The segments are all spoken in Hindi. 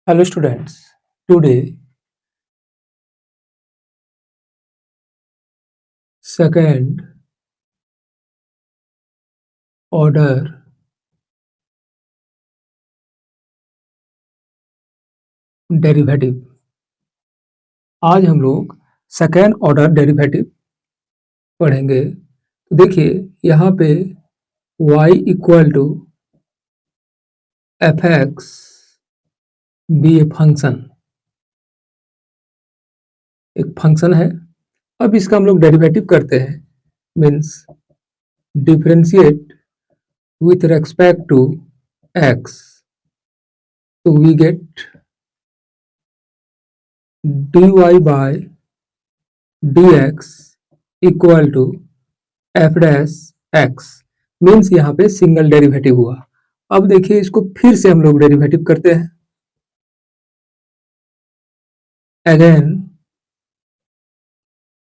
Hello students, today second order derivative. आज हम लोग सेकेंड ऑर्डर डेरिवेटिव पढ़ेंगे। तो देखिए यहाँ पे y equal to f x be a function, एक फंक्शन है। अब इसका हम लोग डेरिवेटिव करते हैं, means differentiate with respect to x, तो we get dy by dx equal to f dash x, means यहाँ पे सिंगल डेरिवेटिव हुआ। अब देखिए इसको फिर से हम लोग डेरिवेटिव करते हैं। Again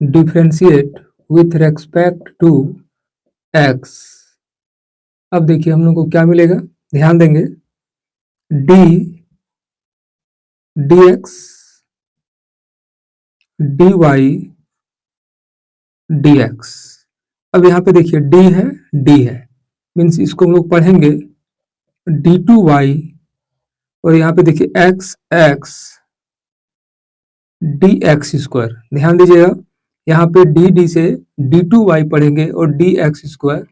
differentiate with respect to x. अब देखिए हम लोग को क्या मिलेगा, ध्यान देंगे, d d x d y d x. अब यहाँ पे देखिए डी है, मीन्स इसको हम लोग पढ़ेंगे डी टू वाई, और यहाँ पे देखिए x x d x square. ध्यान दीजिएगा, यहाँ पे डी से डी टू वाई पढ़ेंगे और डी एक्स स्क्वायर,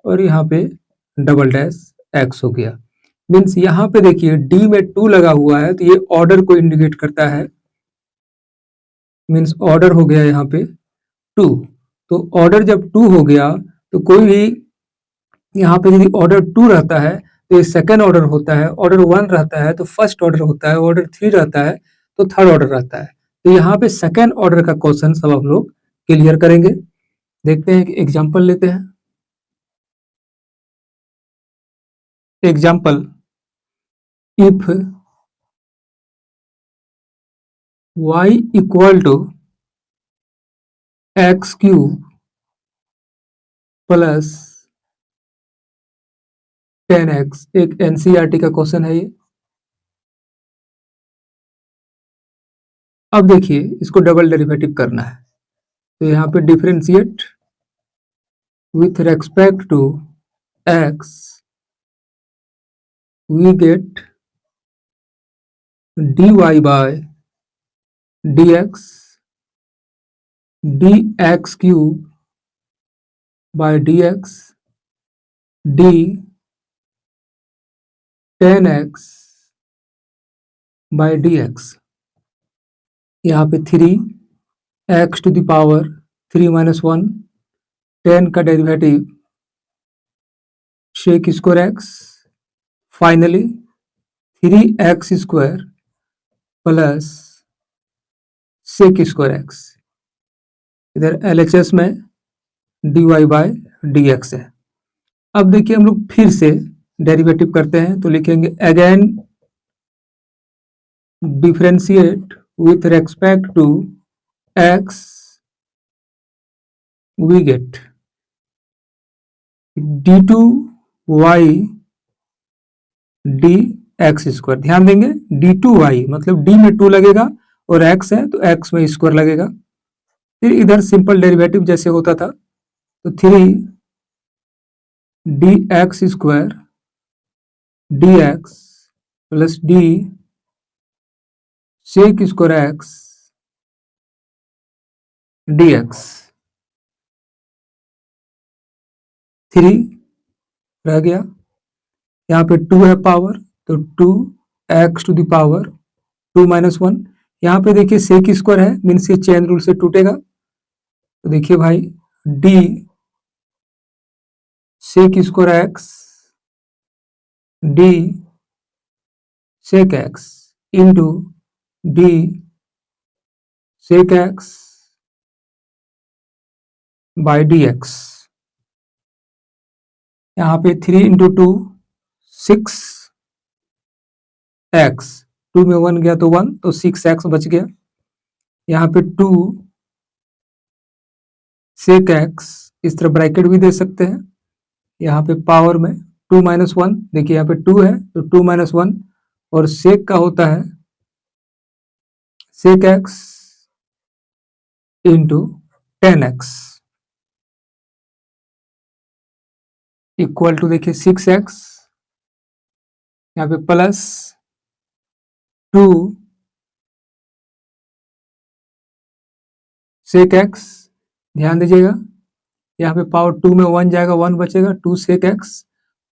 और यहाँ पे डबल डैश एक्स हो गया। मीन्स यहाँ पे देखिए डी में 2 लगा हुआ है, तो ये ऑर्डर को इंडिकेट करता है, मीन्स ऑर्डर हो गया यहाँ पे 2। तो ऑर्डर जब 2 हो गया तो कोई भी यहाँ पे यदि ऑर्डर 2 रहता है तो ये सेकेंड ऑर्डर होता है, ऑर्डर 1 रहता है तो फर्स्ट ऑर्डर होता है, ऑर्डर 3 रहता है तो थर्ड ऑर्डर रहता है। तो यहाँ पे सेकेंड ऑर्डर का क्वेश्चन सब हम लोग क्लियर करेंगे। देखते हैं कि एग्जांपल लेते हैं। Example, if y equal to x cube plus 10x, एक एनसीईआरटी का क्वेश्चन है ये। अब देखिए इसको डबल डेरिवेटिव करना है, तो यहाँ पे differentiate with respect to x, we get dy by dx dx cube by dx d 10x by dx। यहाँ पे 3x to the power 3 minus 1, 10 का derivative sec square x, finally 3x square plus sec square x. इधर एलएचएस में dy बाय dx है। अब देखिए हम लोग फिर से डेरिवेटिव करते हैं, तो लिखेंगे again differentiate with respect to x, we get d two y d x square. ध्यान देंगे डी टू वाई मतलब डी में 2 लगेगा और x है तो x में स्क्वायर लगेगा। फिर इधर सिंपल डेरिवेटिव जैसे होता था, तो 3 d x square d x plus d sec square x d x, 3 रह गया। यहाँ पे 2 है पावर, तो 2x to the power 2 minus 1। यहाँ पे देखिए सेक स्क्वायर है, मीन्स ये चेन रूल से टूटेगा। तो देखिए भाई d sec square x d sec x into d sec x by d x. यहाँ पे 3 इंटू 2 6 एक्स, 2 में 1 गया तो 1, तो 6 एक्स बच गया। यहाँ पे 2 सेक एक्स, इस तरह ब्रैकेट भी दे सकते हैं। यहाँ पे पावर में 2 माइनस 1, देखिए यहाँ पे 2 है तो 2 माइनस 1, और सेक का होता है sec x into 10x equal to देखिए 6x, यहाँ पे प्लस 2 sec x, ध्यान दीजिएगा यहाँ पे पावर 2 में 1 जाएगा, 1 बचेगा, 2 sec x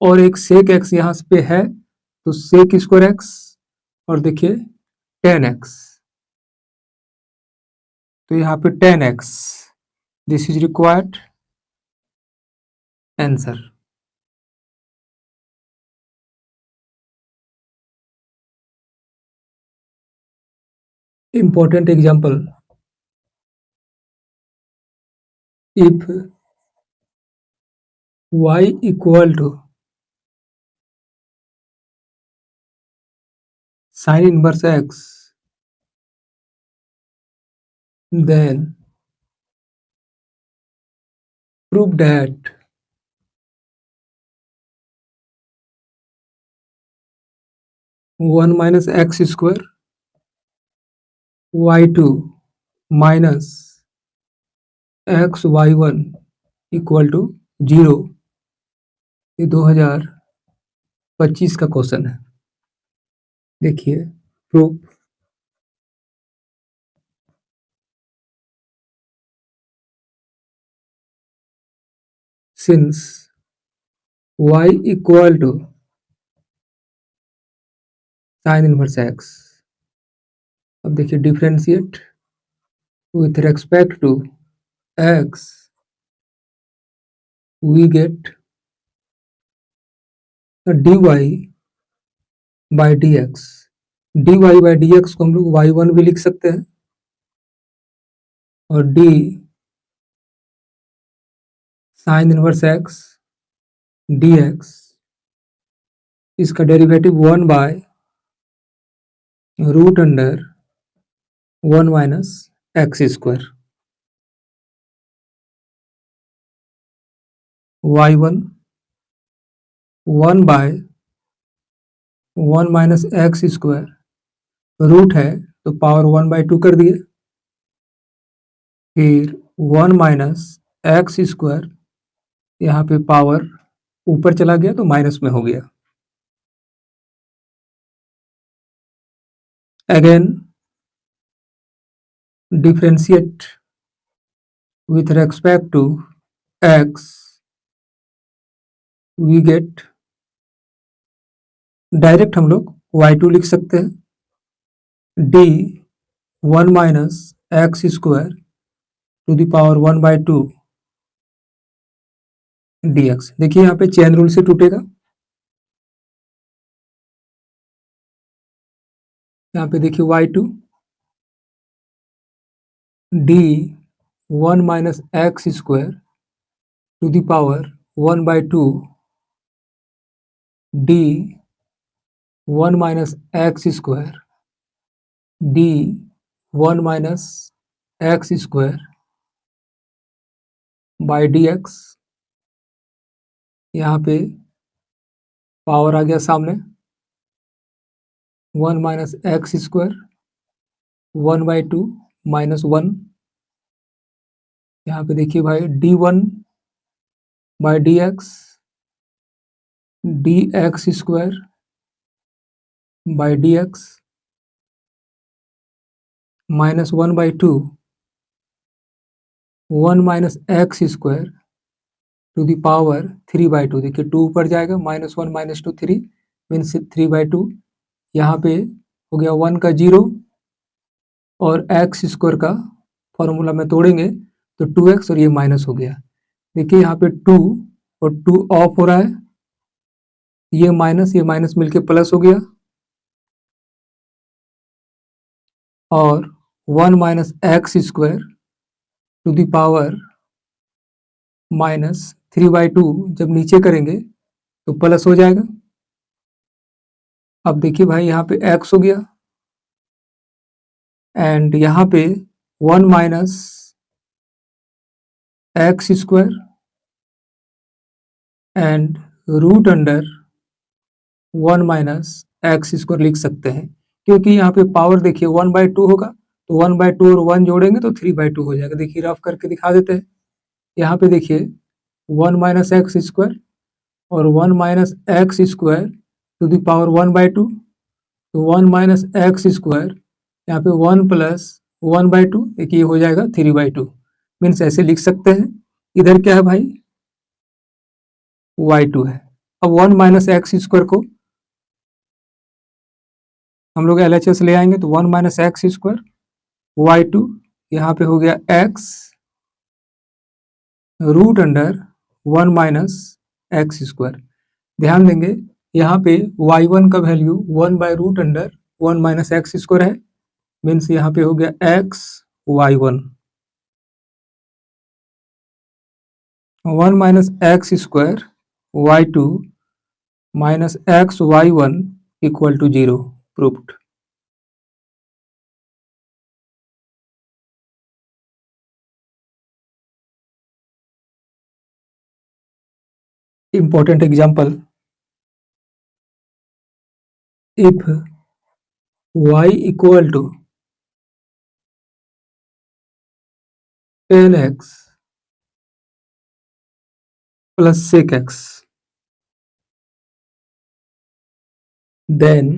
और एक sec x यहाँ पे है तो sec स्क्वायर x और देखिए 10x, तो यहाँ पे 10x, this is required answer. Important example, if y equal to sin inverse x, then prove that one minus x square y2 minus x y1 equal to 0। ये 2025 का क्वेश्चन है। देखिए proof, since y equal to sine inverse x, अब देखिए differentiate with respect to x, we get dy by dx। dy by dx को हम लोग y1 भी लिख सकते हैं और d sine inverse x dx, इसका derivative 1 by root under 1 minus x square, y1 1 by 1 minus x square, root है तो पावर 1 बाय 2 कर दिए, फिर 1 माइनस एक्स स्क्वायर, यहाँ पे पावर ऊपर चला गया तो माइनस में हो गया। Again differentiate with respect to x, we get, direct हम लोग y2 लिख सकते हैं, d 1 minus x square to the power 1 by 2 dx। देखिए यहाँ पे चेन रूल से टूटेगा, यहाँ पे देखिए y2 d 1 minus x square to the power 1 by 2 d 1 minus x square d 1 minus x square by dx, यहाँ पे पावर आ गया सामने 1 minus x square 1 by 2 minus 1, यहाँ पे देखिए भाई d1 by D x square by D X minus 1 by 2 1 minus x square to the power 3 by 2। देखिए 2 ऊपर जाएगा, माइनस 1 माइनस 2 3 मीन्स 3 बाई 2, यहाँ पे हो गया 1 का 0 और एक्स स्क्वायर का फॉर्मूला में तोड़ेंगे तो 2x और ये माइनस हो गया। देखिए यहाँ पे 2 और 2 ऑफ हो रहा है, ये माइनस मिलके प्लस हो गया और 1 minus x square to the power minus 3 by 2 जब नीचे करेंगे तो प्लस हो जाएगा। अब देखिए भाई यहाँ पे x हो गया एंड यहाँ पे 1 minus x square and root under 1 minus x square लिख सकते हैं, क्योंकि यहाँ पे पावर देखिए 1 बाई 2 होगा तो 1/2 और 1 जोड़ेंगे तो 3/2 हो जाएगा। देखिए रफ करके दिखा देते हैं। यहाँ पे देखिए 1 माइनस एक्स स्क्वायर और 1 minus x square to the power 1/2, तो 1 माइनस एक्स स्क्वायर, यहाँ पे 1 प्लस 1/2, देखिए हो जाएगा 3/2। मीन्स ऐसे लिख सकते हैं। इधर क्या है भाई, y2 है। अब 1 माइनस एक्स स्क्वायर को हम लोग LHS ले आएंगे, तो 1 माइनस एक्स स्क्वायर y2, यहाँ पे हो गया x root under 1 minus x square. ध्यान देंगे यहाँ पे y1 का वैल्यू 1/√1 माइनस एक्स स्क्वायर है। मीन्स यहाँ पे हो गया x y1, 1 minus x square y2 minus x y1 equal to 0। Proved. Important example: if y equal to 10x plus 6x, then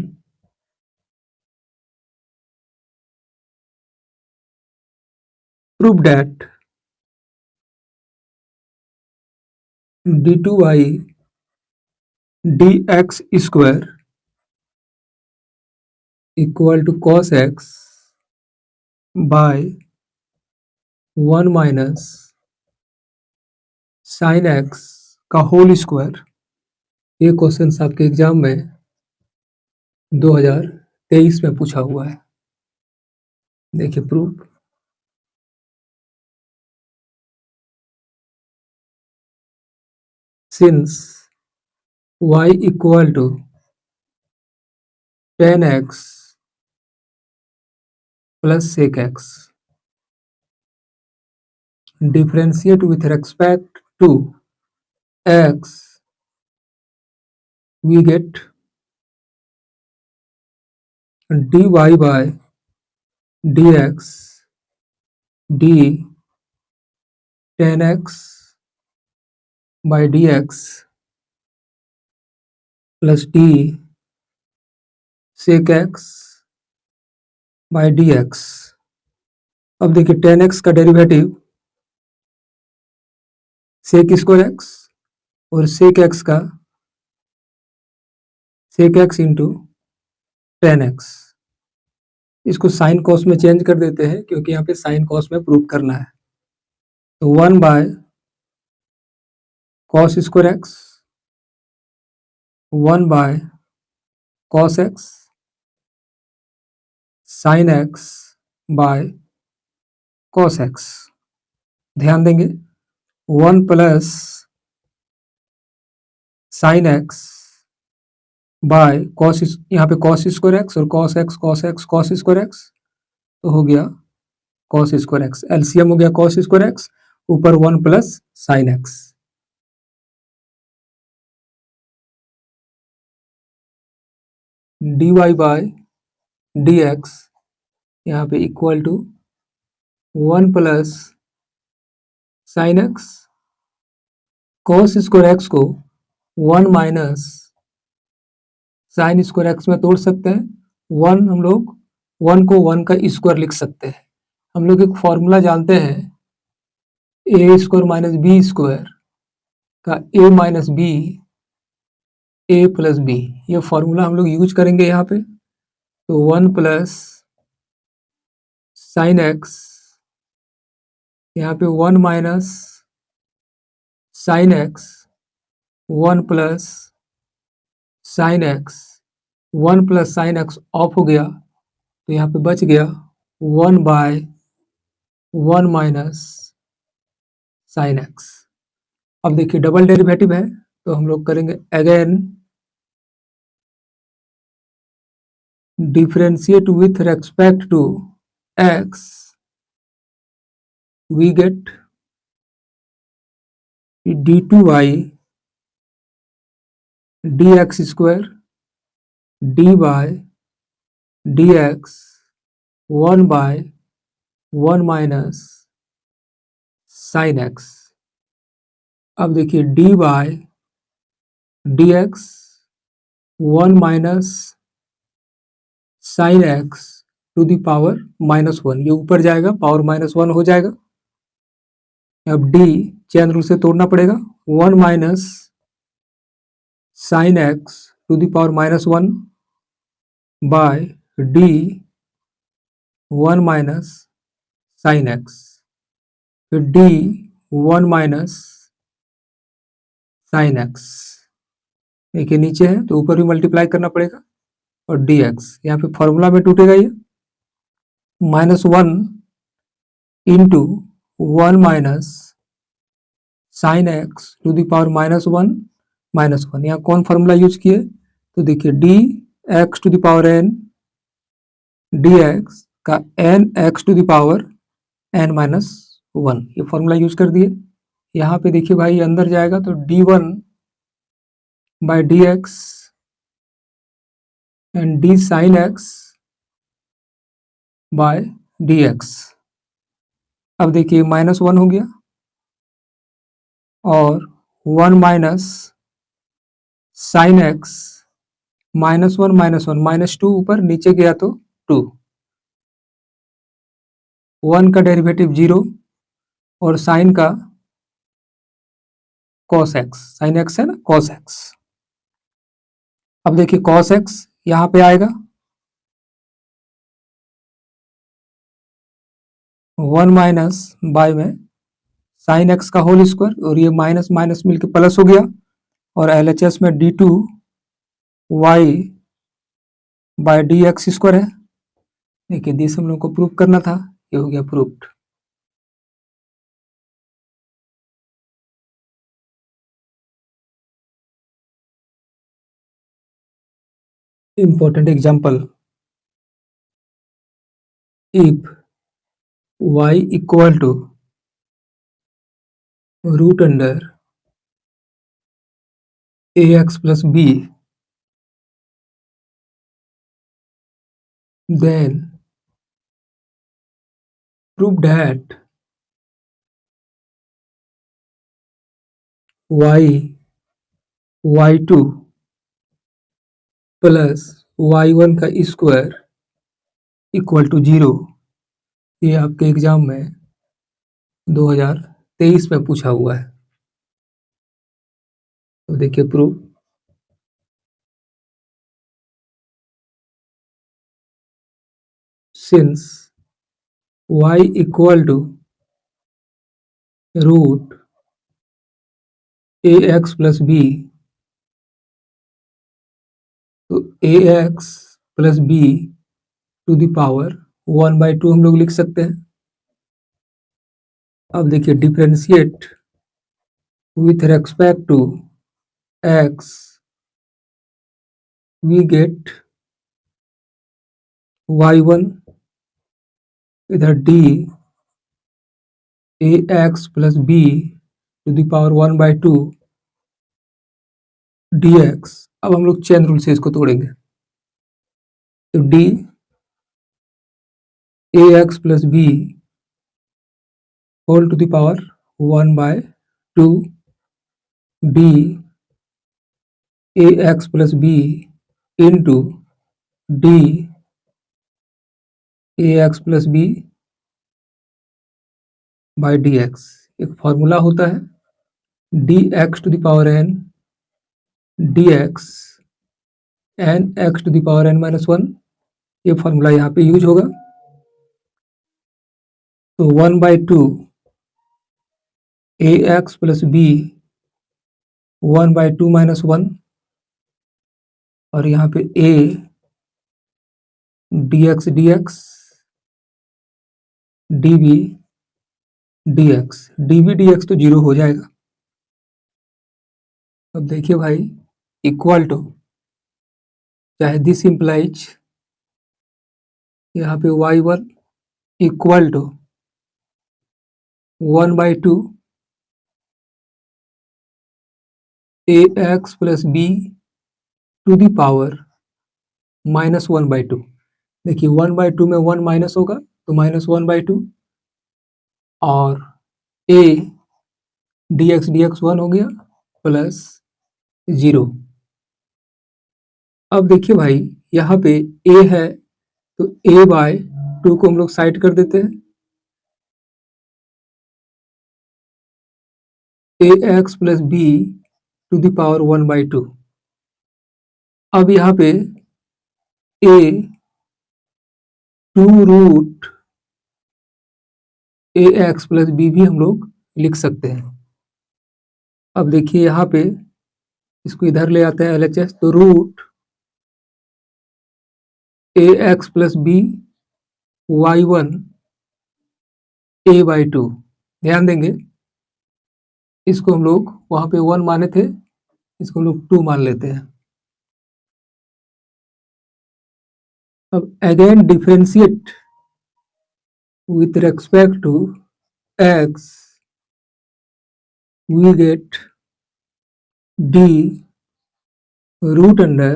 prove that d2y dx square equal to cos x by 1 minus sine x का होल स्क्वायर। ये क्वेश्चन आपके एग्जाम में 2023 में पूछा हुआ है। देखिए proof, since y equal to 10x plus 6x, differentiate with respect to x, we get dy by dx d 10x by dx plus d sec x by dx। अब देखिए 10x का डेरिवेटिव sec स्क्वायर x और sec x का sec x इंटू 10x। इसको साइन कॉस में चेंज कर देते हैं क्योंकि यहाँ पे साइन कॉस में प्रूव करना है। तो 1 by cos square x, 1 by cos x sign x by cos x. ध्यान देंगे 1 plus sine x by cos, यहाँ पे कॉस स्क्वायर एक्स और cos x cos x cos square x, तो हो गया कॉस स्क्वायर एक्स। एलसीएम हो गया कॉस स्क्वायर एक्स, ऊपर 1 plus sine x. dy by dx यहाँ पे equal to 1 plus sine x, cos square x को 1 माइनस साइन स्क्वायर एक्स में तोड़ सकते हैं। 1 हम लोग 1 को 1 का स्क्वायर लिख सकते हैं। हम लोग एक फॉर्मूला जानते हैं, ए स्क्वायर माइनस बी स्क्वायर का ए माइनस बी ए प्लस बी, ये फॉर्मूला हम लोग यूज करेंगे यहाँ पे। तो 1 प्लस साइन एक्स, यहाँ पे 1 minus sine x, 1 plus sine x, 1 plus sine x of हो गया, तो यहाँ पे बच गया 1 बाय 1 माइनस साइन एक्स। अब देखिए डबल डेरिवेटिव है तो हम लोग करेंगे again differentiate with respect to x, we get d2y dx square dy dx 1 by 1 minus sine x. अब देखिए d by d x 1 minus sine x to the power -1, ये ऊपर जाएगा पावर -1 हो जाएगा। अब डी चैन रूल से तोड़ना पड़ेगा, 1 minus sine x to the power -1 by d 1 minus sine x, फिर डी 1 माइनस साइन एक्स। देखिए नीचे है तो ऊपर भी मल्टीप्लाई करना पड़ेगा, और डी एक्स यहाँ पे फॉर्मूला में टूटेगा ये, -1 into 1 minus sine x to the power -1, यहाँ कौन फॉर्मूला यूज किए, तो देखिए d x to the power n d x का n x to the power n-1, ये फॉर्मूला यूज कर दिए। यहाँ पे देखिए भाई अंदर जाएगा तो d1 by d x and d sine x by d x. अब देखिए -1 हो गया, और 1 माइनस साइन एक्स -1 -2 ऊपर नीचे गया तो 2, 1 का डेरिवेटिव 0 और साइन का cos x, साइन x है ना cos x। अब देखिए cos x यहाँ पे आएगा 1 माइनस बाय में साइन x का होल स्क्वायर, और ये माइनस माइनस मिलके प्लस हो गया, और LHS में d2 y by d x square है। देखिए दिस हम लोग को प्रूव करना था, ये हो गया proved. Important example, if y equal to root under ax plus b, then prove that y2 plus y1 का स्क्वायर इक्वल टू 0। ये आपके एग्जाम में 2023 में पूछा हुआ है। तो देखिए proof, since y equal to root ax plus b, तो ax plus b to the power 1/2 हम लोग लिख सकते हैं। अब देखिए differentiate with respect to x, we get y1, इधर d ax plus b to the power 1/2 dx। अब हम लोग चेन रूल से इसको तोड़ेंगे, तो d ax plus b whole to the power 1/2 d ax plus b into d ax plus b by D x. एक फॉर्मूला होता है d x to the power n d x n x to the power n-1, ये फॉर्मूला यहाँ पे यूज होगा। तो 1/2 ए एक्स प्लस बी 1/2 -1, और यहाँ पे a dx dx dv dx तो 0 हो जाएगा। अब देखिए भाई इक्वल टू, चाहे दिस इम्प्लाइज यहाँ पे y1 equal to 1/2 ax plus b to the power -1/2। देखिए 1/2 में 1 माइनस होगा तो -1/2, और a dx dx 1 हो गया प्लस 0। अब देखिए भाई यहाँ पे a है तो a बाय 2 को हम लोग साइड कर देते हैं, ax plus b to the power 1 by 2। अब यहाँ पे a 2 root ax plus b भी हम लोग लिख सकते हैं। अब देखिए यहाँ पे इसको इधर ले आते हैं LHS, तो root ax plus b y1 a by 2। ध्यान देंगे इसको हम लोग वहां पे 1 माने थे, इसको हम लोग 2 मान लेते हैं। अब again differentiate with respect to x, we get d root under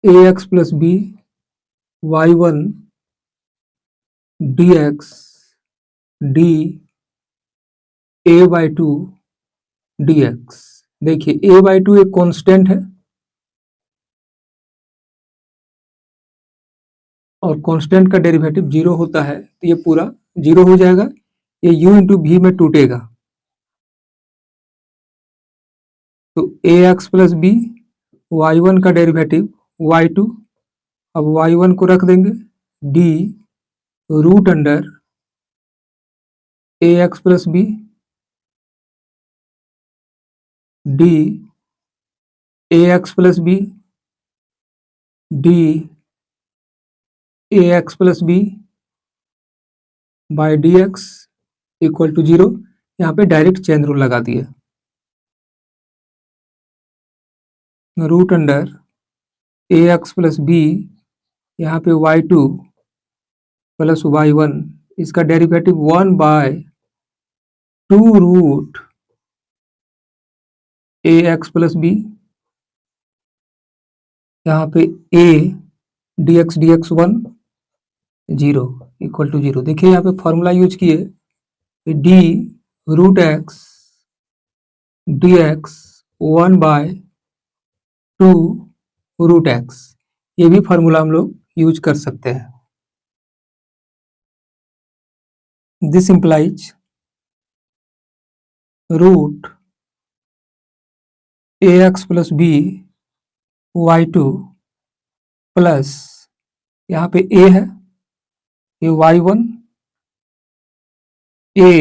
ax plus b y1 dx d a by 2 dx। देखिए a बाई 2 एक कांस्टेंट है और कांस्टेंट का डेरिवेटिव 0 होता है, तो ये पूरा 0 हो जाएगा, ये u इंटू v में टूटेगा। तो ax प्लस b y1 का डेरिवेटिव y2, अब y1 को रख देंगे d root under ax plus b d ax plus b d ax plus b by D x equal to 0। यहाँ पे डायरेक्ट चेन रूल लगा दिए, root under ax plus b, यहाँ पे y2 प्लस y1, इसका derivative 1 by 2 root ax plus b, यहाँ पे a dx dx 1 0 equal to 0। देखिए यहाँ पे फॉर्मूला यूज किए, d root x dx 1 by 2 root x, ये भी फॉर्मूला हम लोग यूज कर सकते हैं। This implies root ax plus b y2 plus यहाँ पे a है, ये y1 a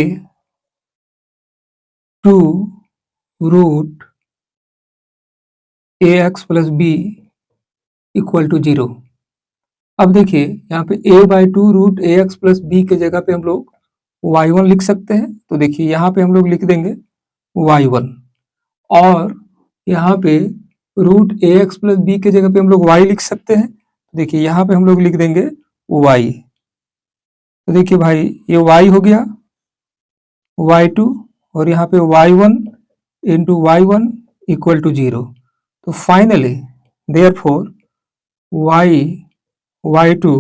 2 root ax plus b equal to 0। अब देखिए यहाँ पे a by 2 root ax plus b के जगह पे हम लोग y1 लिख सकते हैं, तो देखिए यहाँ पे हम लोग लिख देंगे y1, और यहाँ पे रूट ax प्लस b के जगह पे हम लोग y लिख सकते हैं, देखिए यहाँ पे हम लोग लिख देंगे y। तो देखिए भाई ये y हो गया y2, और यहाँ पे y1 into y1 equal to 0। तो finally therefore y y2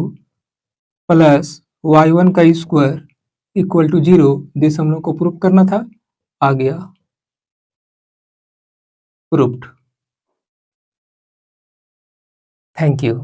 plus y1 का स्क्वायर इक्वल टू 0, दिस हम लोग को प्रूफ करना था, आ गया प्रूफ्ड। Thank you.